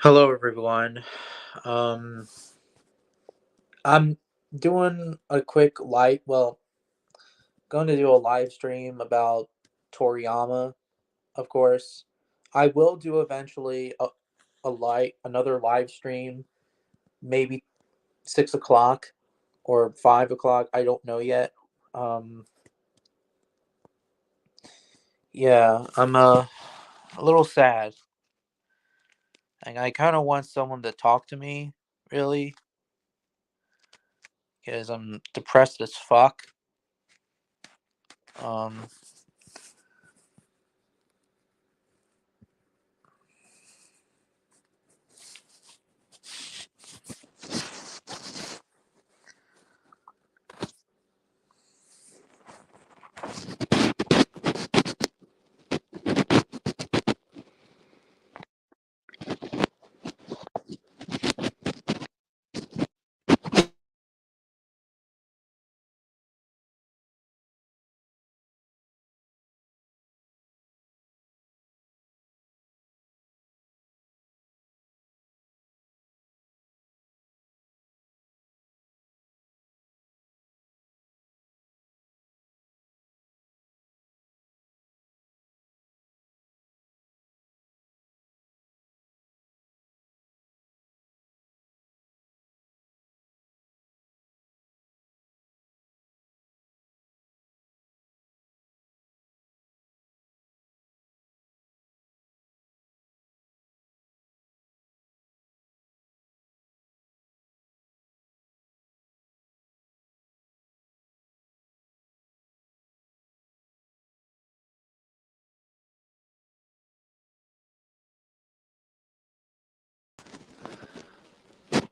Hello, everyone. Um, I'm doing a quick going to do a live stream about Toriyama, of course. I will do eventually another live stream, maybe 6 o'clock or 5 o'clock. I don't know yet. Um, yeah, I'm a little sad, and I kind of want someone to talk to me, really, because I'm depressed as fuck. Um,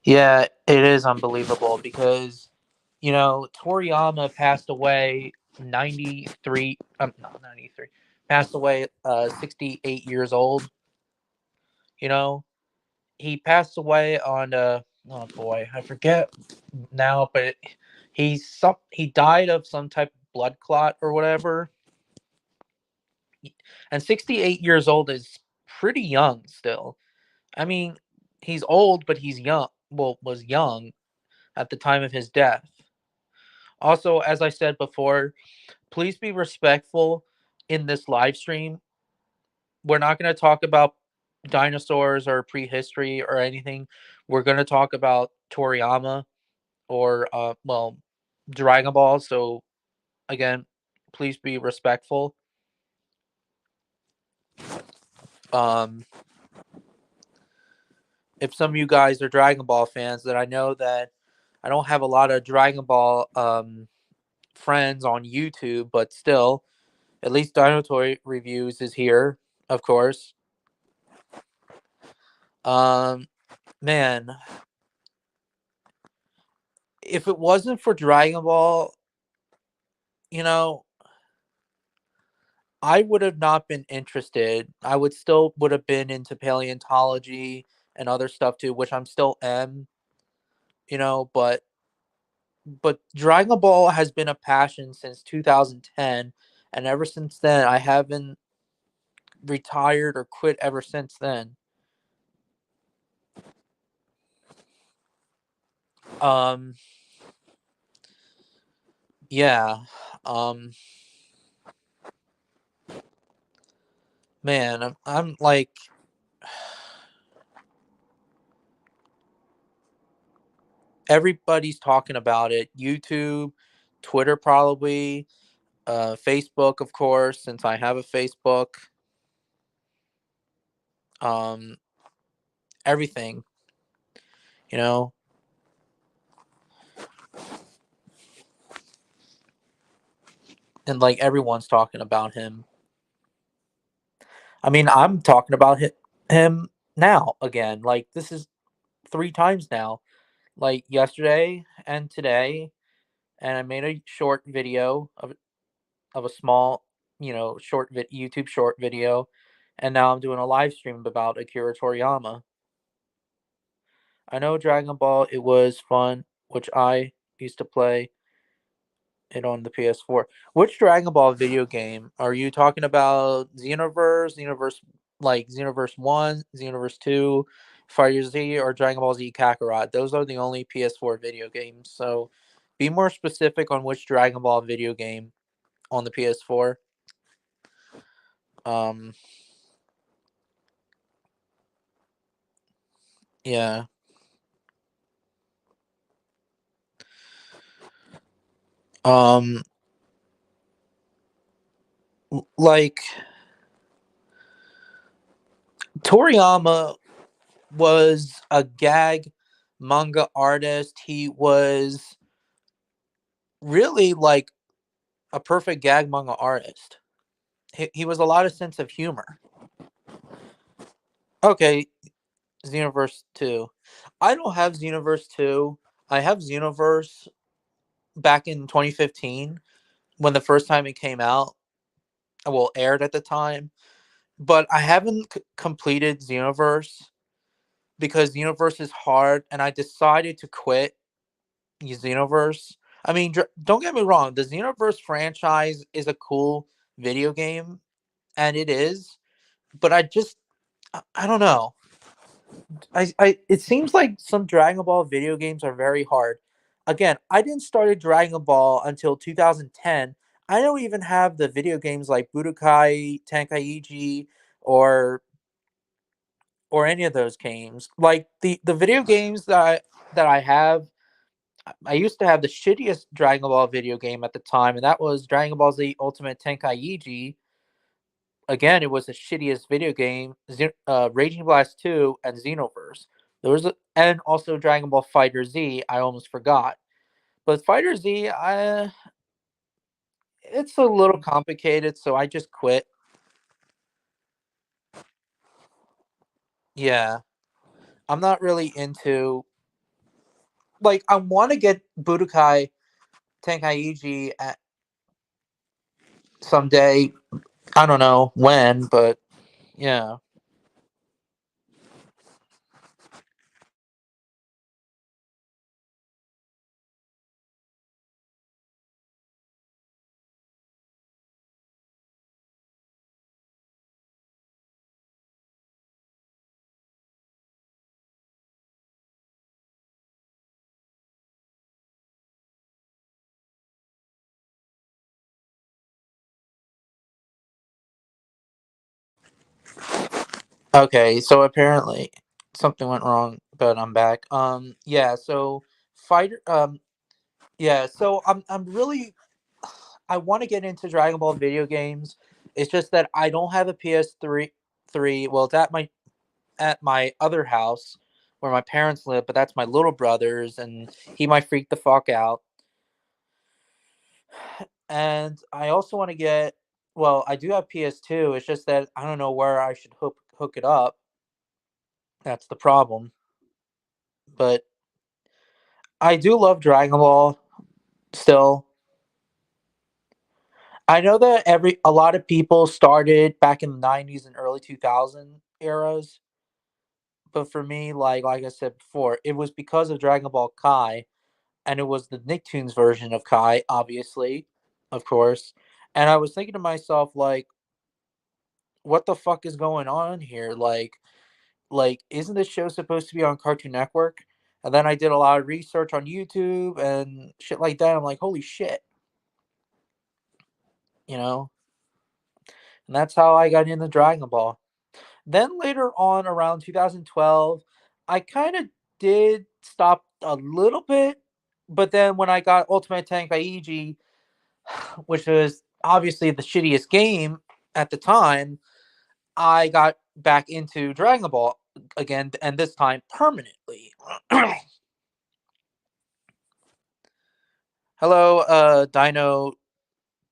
Yeah, it is unbelievable because Toriyama passed away 93 not 93. Passed away 68 years old, you know. He passed away on oh boy, I forget now, but he died of some type of blood clot or whatever. And 68 years old is pretty young still. I mean, he's old, but he's young. Well, was young at the time of his death. Also, as I said before, please be respectful in this live stream. We're not going to talk about dinosaurs or prehistory or anything. We're going to talk about Toriyama or, Dragon Ball. So, again, please be respectful. Um, if some of you guys are Dragon Ball fans, then I know that I don't have a lot of Dragon Ball friends on YouTube, but still, at least Dino Toy Reviews is here, of course. Um, Man, if it wasn't for Dragon Ball, you know, I would have not been interested. I would have been into paleontology and other stuff too, which I'm still am, but Dragon Ball has been a passion since 2010, and ever since then I haven't retired or quit ever since then. Um yeah. Um Man, I'm like everybody's talking about it. YouTube, Twitter probably, Facebook of course, since I have a Facebook. Um Everything, you know. And like everyone's talking about him. I mean, I'm talking about him now again. Like this is 3 times now. Like yesterday and today, and I made a short video of a small, YouTube short video, and now I'm doing a live stream about Akira Toriyama. I know Dragon Ball, it was fun, which I used to play it on the PS4. Which Dragon Ball video game are you talking about? Xenoverse, Xenoverse 1, Xenoverse 2, Fighter Z or Dragon Ball Z Kakarot. Those are the only PS4 video games. So be more specific on which Dragon Ball video game on the PS4. Um, yeah. Um, like Toriyama was a gag manga artist. He was really like a perfect gag manga artist. He was a lot of sense of humor. Okay, Xenoverse 2. I don't have Xenoverse 2. I have Xenoverse back in 2015 when the first time it came out, well, aired at the time. But I haven't completed Xenoverse because Xenoverse is hard, and I decided to quit Xenoverse. I mean, don't get me wrong, the Xenoverse franchise is a cool video game, and it is, but I don't know. It seems like some Dragon Ball video games are very hard. Again, I didn't start Dragon Ball until 2010. I don't even have the video games like Budokai Tenkaichi or any of those games. Like the video games that I have, I used to have the shittiest Dragon Ball video game at the time, and that was Dragon Ball Z Ultimate Tenkaichi. Again, it was the shittiest video game. Raging Blast 2 and Xenoverse. And also Dragon Ball Fighter Z. I almost forgot, but Fighter Z, it's a little complicated, so I just quit. Yeah, I'm not really into like I want to get Budokai Tenkaichi at someday. I don't know when, but yeah. Okay, so apparently something went wrong, but I'm back. Yeah, so fighter yeah, so I'm really I want to get into Dragon Ball video games. It's just that I don't have a PS3. Well, it's at my other house where my parents live, but that's my little brother's and he might freak the fuck out. And I also want to get well, I do have PS2. It's just that I don't know where I should hook it up. That's the problem. But I do love Dragon Ball still. I know that a lot of people started back in the 90s and early 2000 eras, but for me, like I said before, it was because of Dragon Ball Kai, and it was the Nicktoons version of Kai, obviously, of course. And I was thinking to myself, like, what the fuck is going on here? Like, isn't this show supposed to be on Cartoon Network? And then I did a lot of research on YouTube and shit like that. I'm like, holy shit, you know? And that's how I got into Dragon Ball. Then later on, around 2012, I kind of did stop a little bit. But then when I got Ultimate Tenkaichi, which was obviously the shittiest game at the time, I got back into Dragon Ball again, and this time permanently. Hello, Dino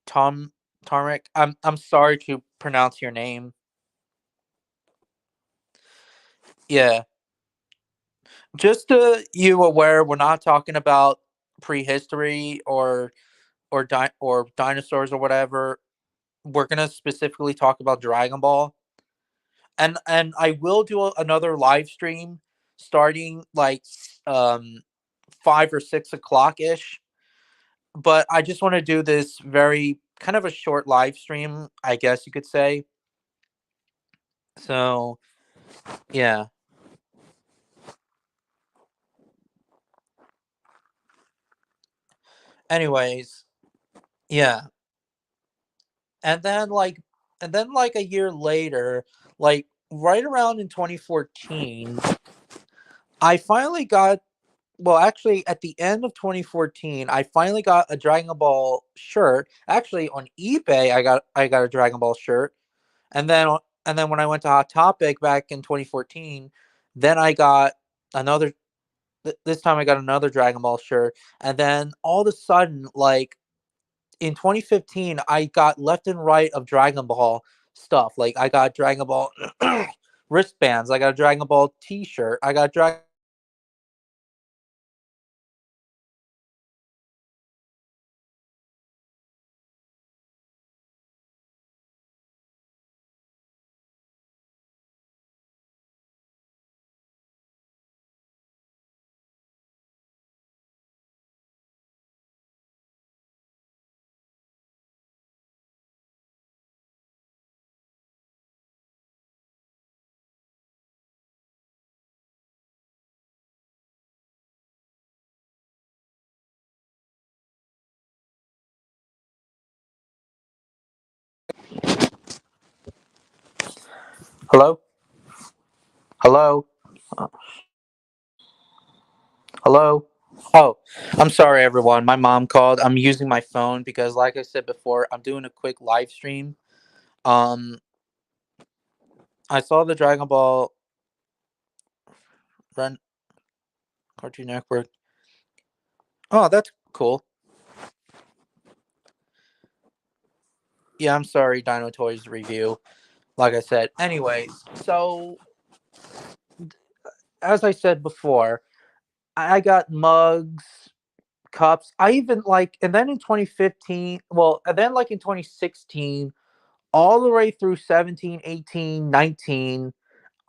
Tom Tarmic. I'm sorry to pronounce your name. Yeah, just you aware, we're not talking about prehistory or dinosaurs or whatever. We're gonna specifically talk about Dragon Ball, and I will do another live stream starting like 5 or 6 o'clock ish. But I just want to do this very kind of a short live stream, I guess you could say. So yeah. Anyways, yeah. And then like a year later, like right around in 2014, I finally got well, actually at the end of 2014, I finally got a Dragon Ball shirt. Actually on eBay, I got a Dragon Ball shirt. And then when I went to Hot Topic back in 2014, then I got another this time I got another Dragon Ball shirt. And then all of a sudden, like in 2015, I got left and right of Dragon Ball stuff. Like I got Dragon Ball wristbands, I got a Dragon Ball T-shirt, I got Dragon. Hello, hello, Uh, hello. Oh, I'm sorry, everyone. My mom called. I'm using my phone because, like I said before, I'm doing a quick live stream. Um, I saw the Dragon Ball Run Cartoon Network. Oh, that's cool. Yeah, I'm sorry, Dino Toys review. Like I said. Anyways, so as I said before, I got mugs, cups. I even like, and then in 2015, well, and then like in 2016, all the way through 17, 18, 19,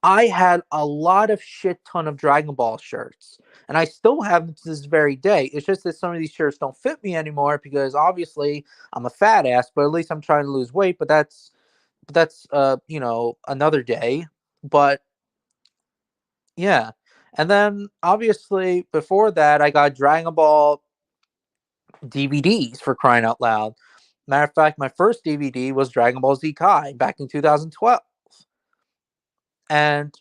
I had a lot of shit ton of Dragon Ball shirts. And I still have them to this very day. It's just that some of these shirts don't fit me anymore because obviously I'm a fat ass, but at least I'm trying to lose weight. But that's another day. But yeah. And then obviously before that I got Dragon Ball DVDs for crying out loud. Matter of fact, my first DVD was Dragon Ball Z Kai back in 2012. And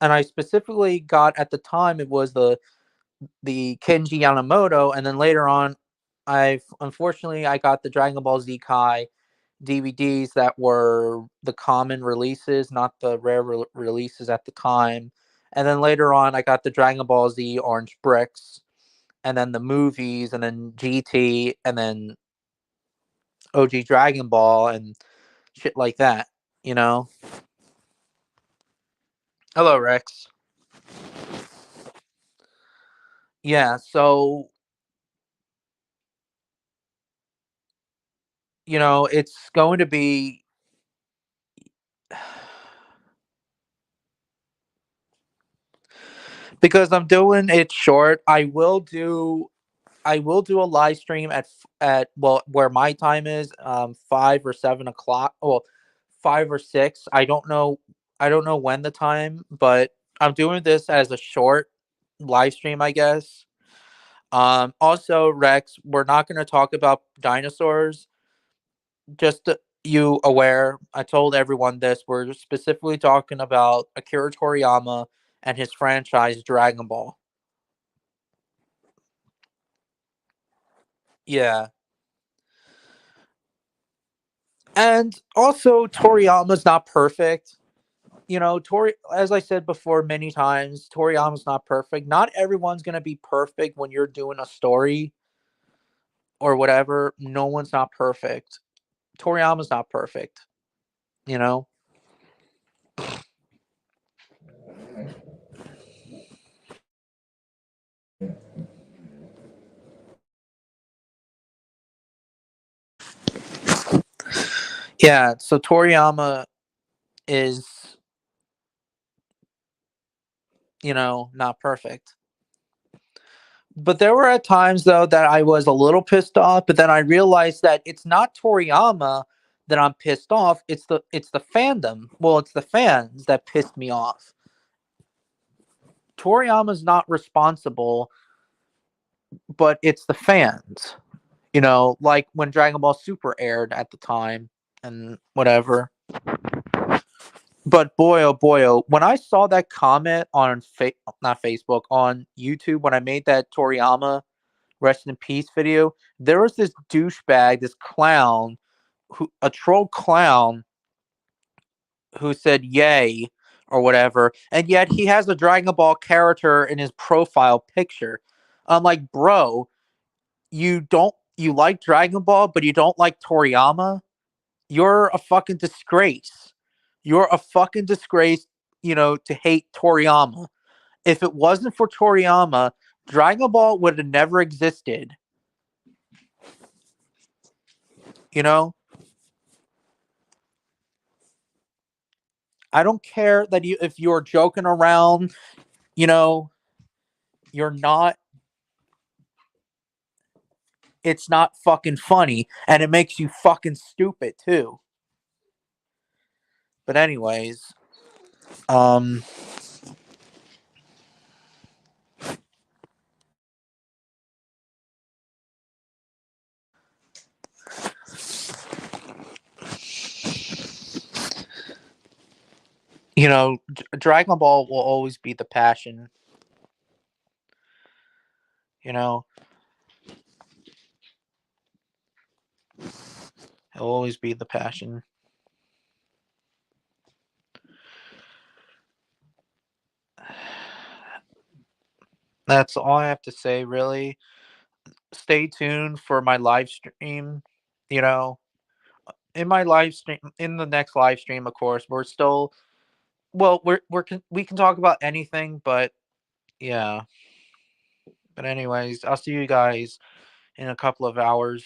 I specifically got at the time it was the Kenji Yamamoto, and then later on, I got the Dragon Ball Z Kai DVDs that were the common releases, not the rare releases at the time. And then later on, I got the Dragon Ball Z Orange Bricks, and then the movies, and then GT, and then OG Dragon Ball, and shit like that. You know. Hello, Rex. Yeah. So it's going to be because I'm doing it short. I will do a live stream at well where my time is 5 or 7 o'clock. Well, 5 or 6. I don't know when the time, but I'm doing this as a short live stream, I guess. Also, Rex, we're not going to talk about dinosaurs. Just you aware, I told everyone this. We're specifically talking about Akira Toriyama and his franchise Dragon Ball. Yeah. And also Toriyama's not perfect. As I said before many times, Toriyama's not perfect. Not everyone's going to be perfect when you're doing a story or whatever. No one's not perfect. Toriyama's not perfect, you know? Yeah, so Toriyama is, not perfect. But there were at times though that I was a little pissed off, but then I realized that it's not Toriyama that I'm pissed off, it's the fandom. Well, it's the fans that pissed me off. Toriyama's not responsible but it's the fans. You know, like when Dragon Ball Super aired at the time and whatever. But boy, oh boy, oh, when I saw that comment on not Facebook, on YouTube, when I made that Toriyama rest in peace video, there was this douchebag, this clown, a troll clown, who said "yay" or whatever, and yet he has a Dragon Ball character in his profile picture. I'm like, bro, you like Dragon Ball, but you don't like Toriyama? You're a fucking disgrace. You're a fucking disgrace, to hate Toriyama. If it wasn't for Toriyama, Dragon Ball would have never existed. You know? I don't care that if you're joking around, you know, you're not it's not fucking funny and it makes you fucking stupid too. But anyways, um Dragon Ball will always be the passion, you know. It'll always be the passion. That's all I have to say, really. Stay tuned for my live stream. You know, in my live stream, in the next live stream, of course, we're still well, we can talk about anything, but yeah. But anyways, I'll see you guys in a couple of hours.